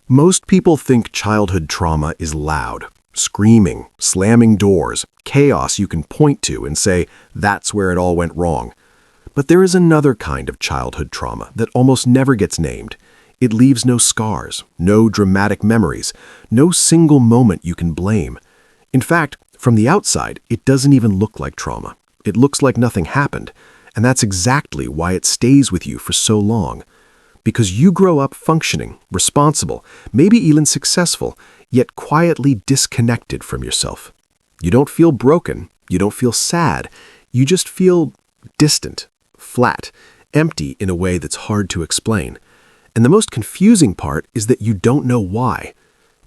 Most people think childhood trauma is loud, screaming, slamming doors, chaos you can point to and say, that's where it all went wrong. But there is another kind of childhood trauma that almost never gets named. It leaves no scars, no dramatic memories, no single moment you can blame. In fact, from the outside, it doesn't even look like trauma. It looks like nothing happened, and that's exactly why it stays with you for so long. Because you grow up functioning, responsible, maybe even successful, yet quietly disconnected from yourself. You don't feel broken, you don't feel sad, you just feel distant, flat, empty in a way that's hard to explain. And the most confusing part is that you don't know why.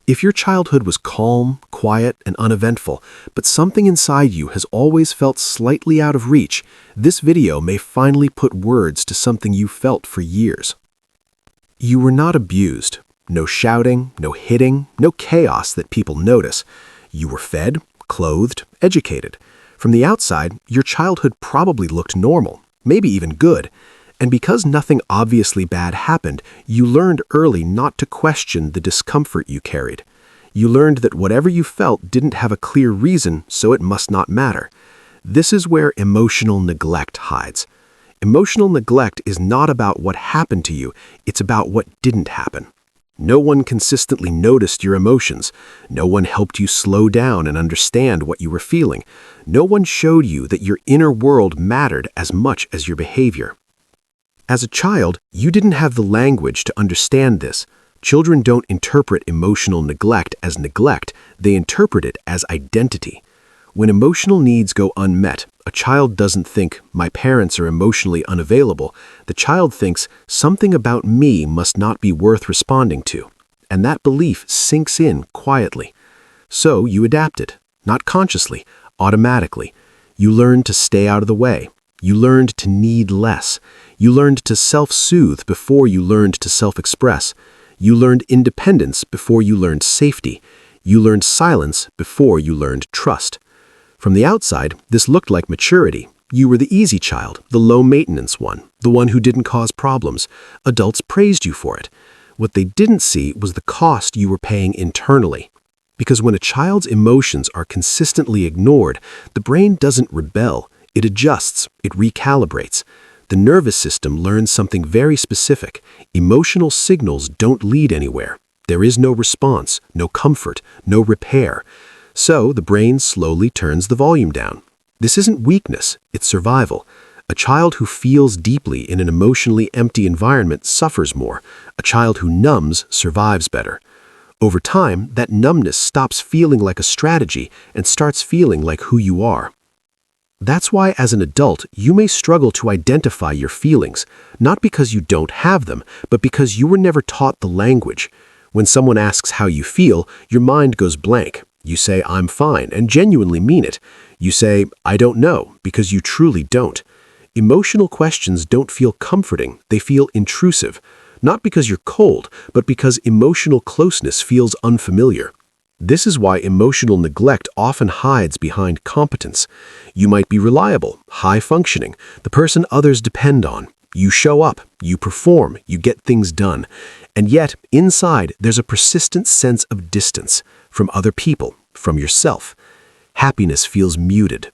If your childhood was calm, quiet, and uneventful, but something inside you has always felt slightly out of reach, this video may finally put words to something you felt for years. You were not abused. No shouting, no hitting, no chaos that people notice. You were fed, clothed, educated. From the outside, your childhood probably looked normal, maybe even good. And because nothing obviously bad happened, you learned early not to question the discomfort you carried. You learned that whatever you felt didn't have a clear reason, so it must not matter. This is where emotional neglect hides. Emotional neglect is not about what happened to you, it's about what didn't happen. No one consistently noticed your emotions. No one helped you slow down and understand what you were feeling. No one showed you that your inner world mattered as much as your behavior. As a child, you didn't have the language to understand this. Children don't interpret emotional neglect as neglect, they interpret it as identity. When emotional needs go unmet, a child doesn't think, my parents are emotionally unavailable. The child thinks, something about me must not be worth responding to. And that belief sinks in quietly. So you adapt it, not consciously, automatically. You learn to stay out of the way. You learned to need less. You learned to self-soothe before you learned to self-express. You learned independence before you learned safety. You learned silence before you learned trust. From the outside, this looked like maturity. You were the easy child, the low-maintenance one, the one who didn't cause problems. Adults praised you for it. What they didn't see was the cost you were paying internally. Because when a child's emotions are consistently ignored, the brain doesn't rebel. It adjusts, it recalibrates. The nervous system learns something very specific. Emotional signals don't lead anywhere. There is no response, no comfort, no repair. So the brain slowly turns the volume down. This isn't weakness, it's survival. A child who feels deeply in an emotionally empty environment suffers more. A child who numbs survives better. Over time, that numbness stops feeling like a strategy and starts feeling like who you are. That's why as an adult, you may struggle to identify your feelings, not because you don't have them, but because you were never taught the language. When someone asks how you feel, your mind goes blank. You say, I'm fine, and genuinely mean it. You say, I don't know, because you truly don't. Emotional questions don't feel comforting, they feel intrusive. Not because you're cold, but because emotional closeness feels unfamiliar. This is why emotional neglect often hides behind competence. You might be reliable, high-functioning, the person others depend on. You show up, you perform, you get things done. And yet, inside, there's a persistent sense of distance from other people, from yourself. Happiness feels muted.